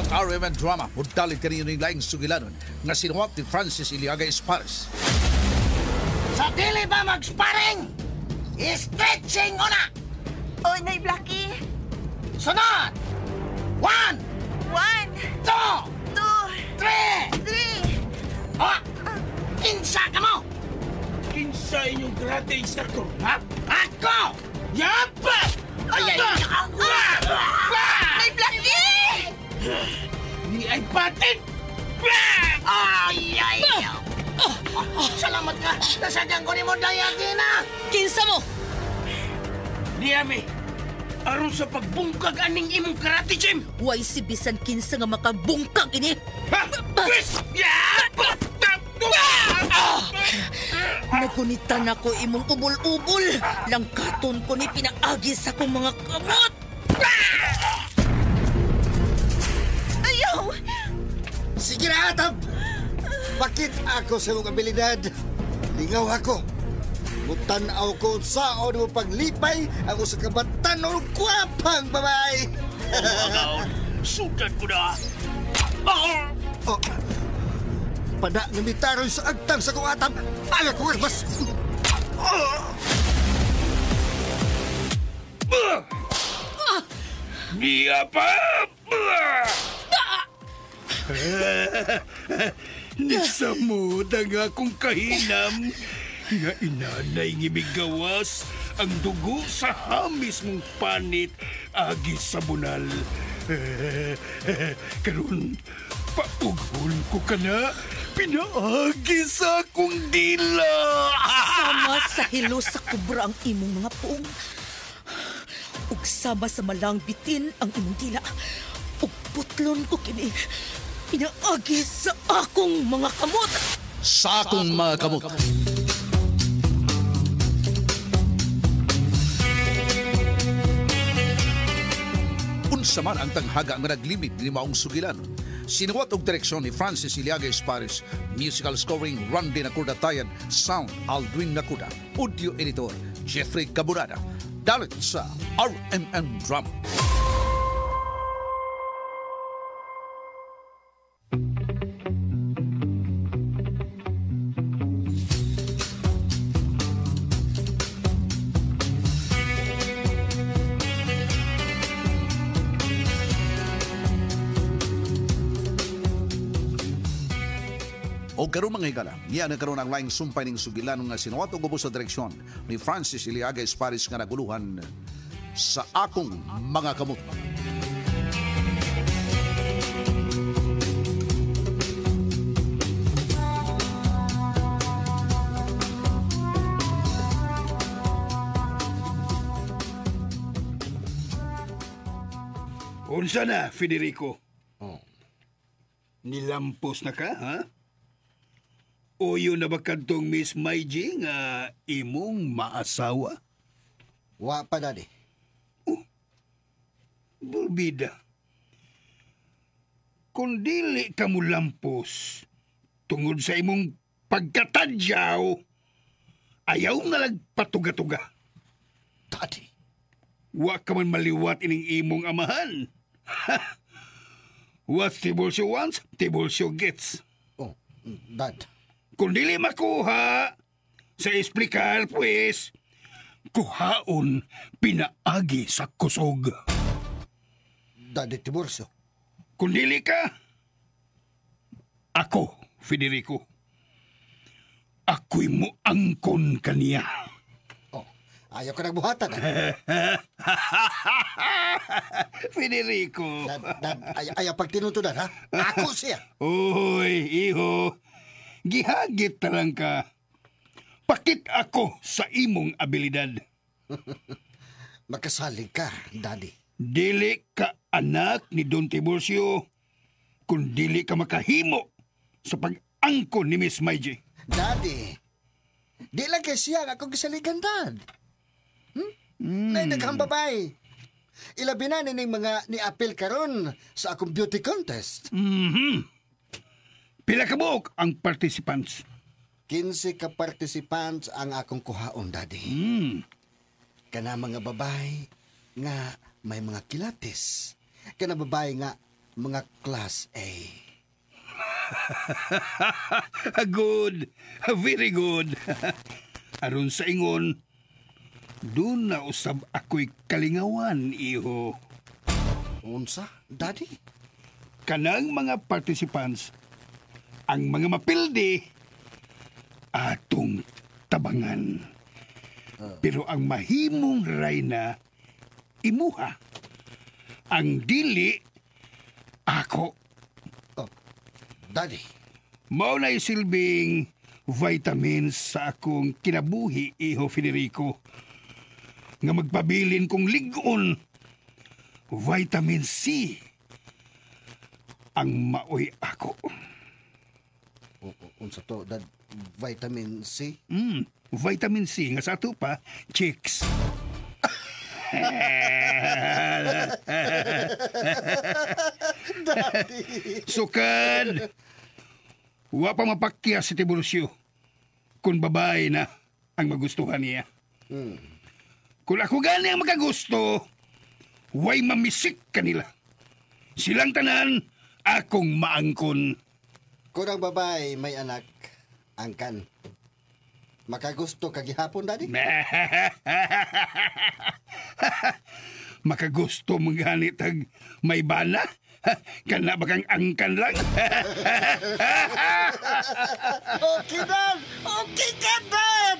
Ang RMN drama mudalit kanino ng laing sugilanon nga sinuwat ni Francis Iliaga Espares. Sa dili ba mag-sparring? Stretching una! Oy, Nay Blackie. Sunod! 1, 1, 2, 2, 3! 3. O! Kinsa ka mo! Kinsa inyong karate instructor, ha? Ako! Yapa! Ay! Nay Blackie! Ni ay patin! Ay! Salamat ka! Nasadyan ko ni mo dayatin na! Kinsa mo? Niyami, aron sa pagbungkag aning imong karate gym! Way si bisan kinsa nga makabungkag ini. Ha? Chris! Yapa! Nagunitan ako imong ubol-ubol. Langkaton ko ni pinaagi sa kong mga kamot. Ayaw! Sige na, Atam! Bakit ako sa mong abilidad? Lingaw ako. Mutanaw ko sa o mo paglipay ang usa ka batan-o kwapang babae. Sudan mo na! Oh, pada ng mitaroy sa agtang sa kong Atam. Ay, ako mas... Niya pa! Nisamod ang akong kahinam nga inanay ngimigawas ang dugo sa hamis mong panit agi sa bunal. Karon paughol ko ka na pinaagi sa akong dila. Sama sa hilo sa kubra ang imong mga puong. Ug sama sa malang bitin ang imong dila. Ug putlon ko kini pinaagi sa akong mga kamot. Sa akong mga kamot. Unsa man ang tanghaga nga naglimit ni maong sugilanon. Sinuwat og direksyon ni Francis Iliaga Espares, musical scoring Randy Nakudatayan, sound Aldwin Nakuda, audio editor Jeffrey Caburada. Dalit sa RMN Drama. O karon mga higala, niya nagkaroon ang laing sumpay ng sugilanon nga sinuwat og ubos sa direksyon ni Francis Iliaga Espares nga naguluhan sa akong mga kamot. Unsa na, Federico? Nilampos na ka, ha? O yun na ba kadtong Miss Maiji nga imong maasawa? Wa pa, Daddy. Bulbida. Kung dili ka mo lampos tungod sa imong pagkatadyaw, ayaw na nagpatuga-tuga. Daddy. Wa ka man maliwat ining imong amahan. What Tiburcio wants, Tiburcio gets. Oh, Dad. Kung dili makuha, sa esplikar, pues, kuhaon pinaagi sa kusog. Daddy Tiburcio. Kung dili ka, ako, Federico. Ako'y mo angkon kaniya. Oh, ayaw ka nagbuhatan. Federico. Dad, ayaw pagtinutunan, ha? Ako siya. Uy, iho. Gihagit talang ka. Pakit ako sa imong abilidad. Makasalig ka, Daddy. Dili ka anak ni Don Tiburcio kung dili ka makahimo sa pag-angkon ni Miss Maiji. Daddy, di lang kay siya ang akong gisaligan, Dad. Nay, daghang babae. Ilabi na ning mga ni-apil karon sa akong beauty contest. Pila ka buok ang participants? 15 ka participants ang akong kuhaon, Daddy. Kana mga babae nga may mga kilates. Kana babae nga mga class A. Good. Very good. Aron sa ingon, doon na usab ako'y kalingawan, iho. Unsa, Daddy? Kanang mga participants, ang mga mapildi, atong tabangan. Pero ang mahimong rayna, imuha. Ang dili, ako. Oh, Daddy. Mao na'y silbing vitamins sa akong kinabuhi, iho Federico. Nga magpabilin kong ligon. Vitamin C. Ang maoy ako. Unsa to, Dad? Vitamin C? Vitamin C. Nga sa ato pa, chicks. Sukad. Wa pa mapakya si Tiburcio. Kung babae na ang magustuhan niya. Kung ako gani ang makagusto, way mamisik kanila. Silang tanan, akong maangkon. Kung ang babae may anak, angkan. Makagusto kagihapon, Daddy? Makagusto mong ganit ag may bana? Kana bakang angkan lang? Okay, Dad! Okay ka, Dad!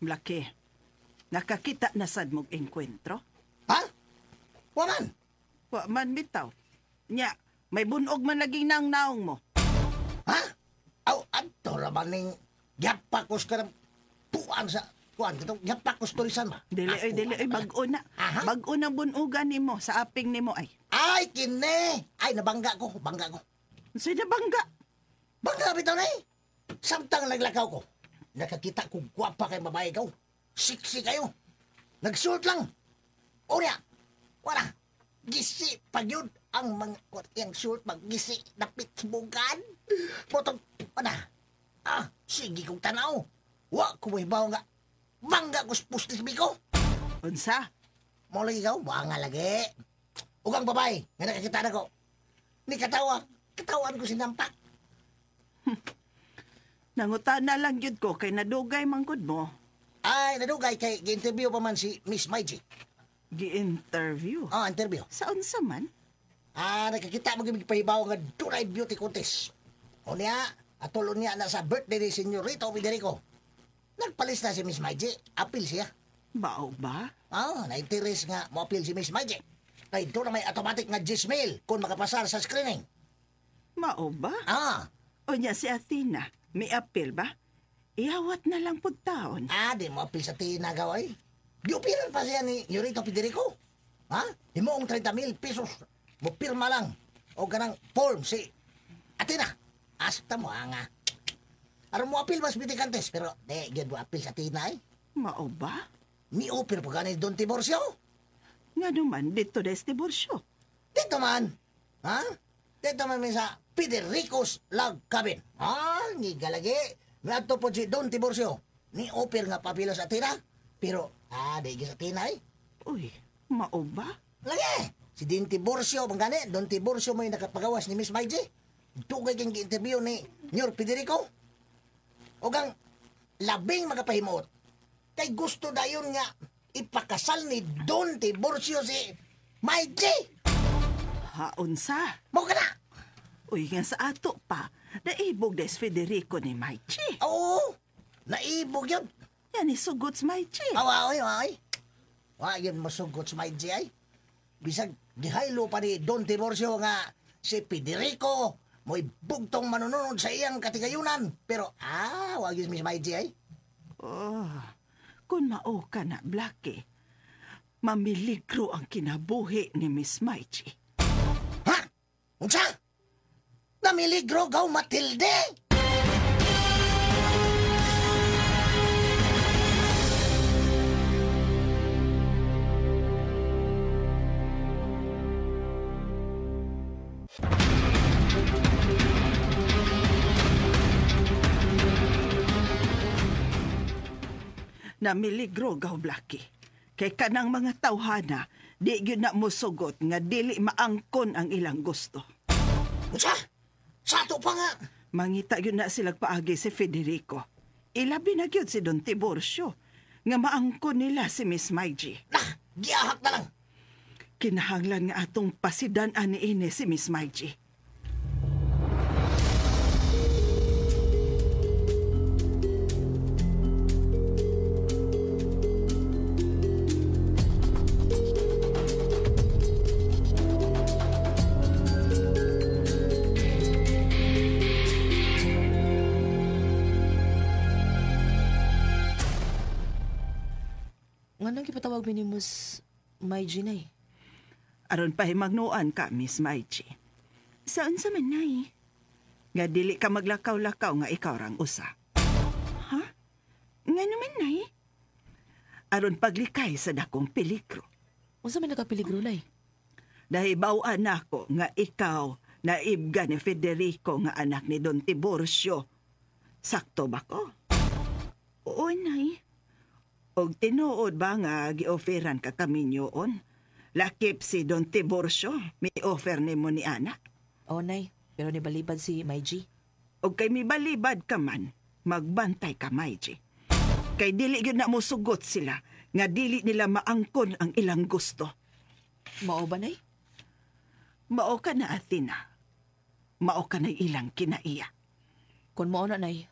Laki, nakakita na sad mong engkwentro? Ha? Waman! Wa man bitaw. Nya, may bunog man laging nang naong mo. Ha? Aw, ato raman ning yapakos ka ng tuan sa kuan. Yapakos tulisan ma. Dili ay bag-o na. Aha. Bag-o na bunugan nimo sa aping nimo ay. Ay, kine! Ay, nabangga ko. Bangga ko. Sino bangga? Bangga bitaw na eh. Samtang naglakaw ko. Nakakita ko gwapa kay babae ko. Siksi kayo. Nagsuot lang. O niya, wala. Gisi pag yun ang mga yung suot mag-gisi na pitsbugan. Potong, wala. Sige kong tanaw. Wa ko may bawa nga. Bangga ko sa pustis ko. Unsa? Mo lagi ikaw, banga lagi. Ugang babae, nga nakakita na ko. Ni katawan ko sinampak. Nanguta na lang yun ko kay nadugay mangkod mo. Ay, nadugay kay interview pa man si Miss Maiji. Gi-interview. Interview. Saan sa man? Nakakita mo gimig pahibaw nga tunay beauty contest. O niya, atulon niya na sa birthday ni Senyorito Federico. Nagpalis na si Miss Maiji. Apil siya. Bao ba? Na-interest nga mo apil si Miss Maiji. Kaya doon na may automatic nga Gmail kung makapasar sa screening. Mao ba? O niya si Athena, may apil ba? Iawat na lang pud taon. Di mo apil sa tinagaw ay. Di upilan pa siya ni Yorito Federico. Himoong 30,000 pesos. Mo pirma lang. O ganang form si Athena. Asta mo nga. Aram mo apil mas bitikantes. Pero di, yun mo apil sa Athena ay. Mao ba? Ni opir pa ganit Don Tiborcio. Nga naman, dito des diborsyo. Dito man. Dito man sa Federico's Log Cabin. Ni galagi. Nga to po si Don Tiborcio. Ni opir nga papilo sa Athena. Pero, di sa Athena ay. Uy, mao ba? Lagi. Si Din Tiborcio, bang gani, Don Tiborcio may nakapagawas ni Miss Maiji. Dugay kang interview ni Nyor Federico. O gang labing magapahimot. Kay gusto dayon nga ipakasal ni Don Tiborcio si Maiji. Unsa? Mo ka na. Uy, nga sa ato pa, naibog des Federico ni Maichi. Oo, naibog yun. Yan isugot sa Maichi. Away. Yun masugot sa Maiji ay. Bisag gihaylo pa ni Don Tiborcio nga si Federico mo'y bugtong manununod sa iyang katigayunan. Pero, wag yun Miss Maiji ay. Kung mao ka na, Blackie, mamiligro ang kinabuhi ni Miss Maichi. Ha? Unsa? Namiligro gaw Matilde? Namiligro gaw Blackie. Kay kanang mga tawhana, di gyud na musugot nga dili maangkon ang ilang gusto. Unsa? Sa ato pa nga. Mangita gyud na silang paagi si Federico. Ilabi na gyud si Don Tiburcio nga maangkon nila si Miss Maiji. Nah, giahak na lang. Kinahanglan nga atong pasidan-an ni ini si Miss Maiji. Nga nang ipatawag ni Mus Maiji nay. Aron pa magnuan ka, Miss Maiji. Saan sa man, nay? Nga dili ka maglakaw-lakaw nga ikaw rang usa. Ha? Nga naman, nay? Aron paglikay sa dakong peligro. Unsa man nakapeligro nay? Nahibaw-an ako nga ikaw naibga ni Federico nga anak ni Don Tiburcio. Sakto ba ko? Oo, nay. Og tinuod ba nga gi-offeran ka kami nyoon? Lakip si Don Tiburcio, may offer ni mo ni anak. Oo nay, pero nibalibad si Maiji. Og kay mibalibad ka man, magbantay ka, Maiji. Kay dili gyud na mo sugot sila, nga dili nila maangkon ang ilang gusto. Mao ba nay? Mao ka na, Athena. Mao ka na ilang kinaiya. Kung mao na nay,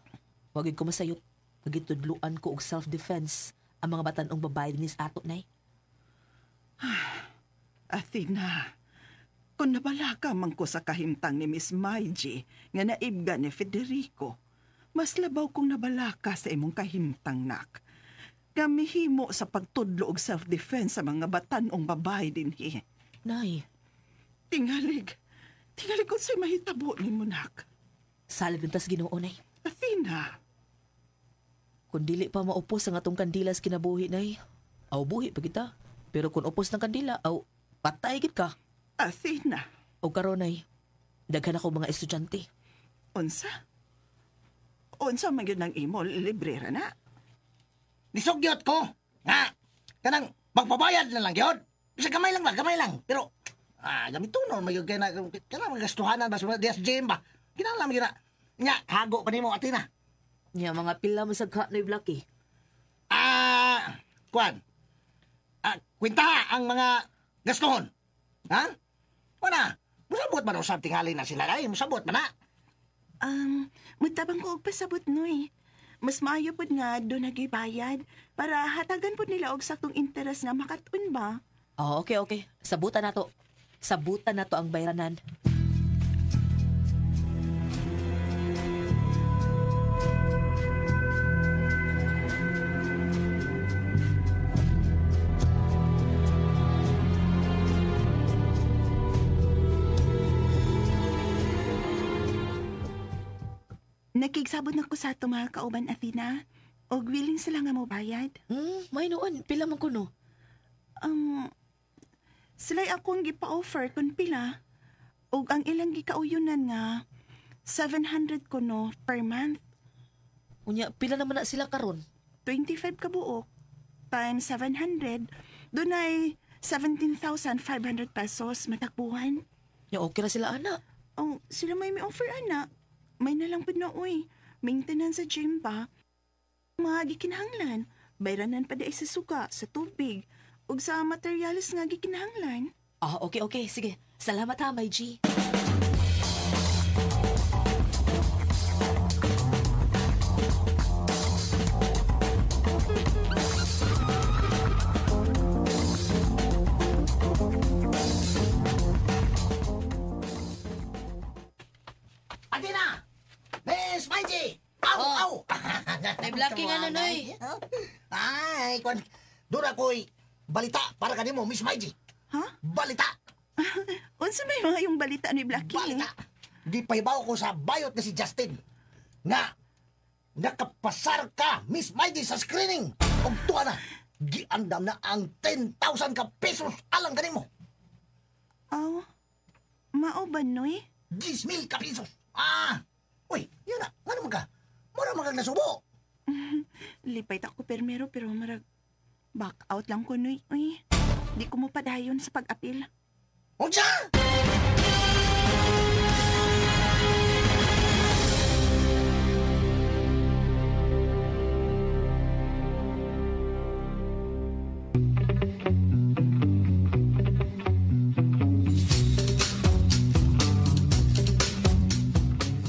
wagid ko masayop. Magitudluan ko og self-defense ang mga batanong babae dinis ato nay. Athena, kung nabala ka man ko sa kahimtang ni Miss Maiji nga naibga ni Federico, mas labaw kong nabala ka sa imong kahimtang nak. Gamihimo sa pagtudlo og self-defense sa mga batanong babae dinhi. Nay, Tingalig kung sa'y mahitabo ni mo, nak. salig tas Ginoo nay. Athena, Kung dili pa maupos ang atong kandila sa kinabuhi nay, aw buhi pa kita. Pero kung upos ng kandila, aw patay gid ka. Athena, O karon nay, daghan ako mga estudyante. unsa? Unsa man gyud ng imo librera na? Nisugyot ko. Nga, kanang magpabayad na lang yun. Bisa gamay lang. Pero, gamitunon, may kaya na, kanang magastuhanan ba sa Dias Jim ba? Kinalam yun na. Nga, hago pa ni mo, Athena. Nya mga pila mo sa ka nay Blackie. Kwan. Kwinta ang mga gastuhon. Ha? Wala. Musabot man o sa tingali na sila ay. Musabot man na. Mutabang ko og pasabot noy. Mas maayo pod nga do nagibayad para hatagan pod nila og saktong interes nga makatun ba? Oh, okay. Sabutan nato. Sabutan nato ang bayranan. Nakigsabot na ko sa ato mga kauban, Athena. Og willing sila nga mo bayad. May noon, pila man kuno. Sila'y akong gipa-offer kung pila. Og ang ilang gikauyunan nga 700 kuno per month. Unya, pila naman na sila karon. 25 ka buok times 700. Doon ay 17,500 pesos matakbuhan. Nya, okay na sila ana. Oh, sila may offer, ana. May nalang po na, uy. Maintenance sa gym pa. Mga gikinahanglan. Bayranan pa di sa suka, sa tubig. Ug sa materialis nga gikinahanglan. Okay. Sige. Salamat ha, May G. Athena! Miss Maiji! Oh. Aw! May Blackie nga, Nonoy. Ay, kwan. Doon ako'y balita para kanimo, Miss Maiji. Ha? Balita! Unsa may mga yung balita ni Blackie? Balita! Di pahibaw ko sa bayot na si Justin. Nga, nakapasar ka, Miss Maiji, sa screening. Og tuwa na, giandam na ang 10,000 ka pesos alang kanimo. Aw, mao ba, Noy? 10,000 ka pisos. Uy, yun na. Ano ka? Mura magag nasubo. Lipay ta ko permero pero marag back out lang ko, Noy. Uy, di ko mo padayon sa pag-apil. Unsa?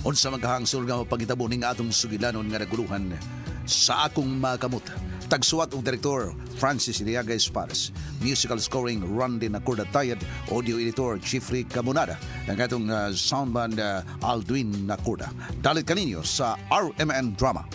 Unsa maghahangsol nga mapangitabo ning atong sugilanon nga naguluhan sa akong makamot. Tagsuwat og direktor Francis Iliaga Espares, musical scoring Randy Nacorda-Tayad, audio editor Chiefrey Camonada, ang atong soundman Aldwin Nacorda. Dalit kaninyo sa RMN Drama.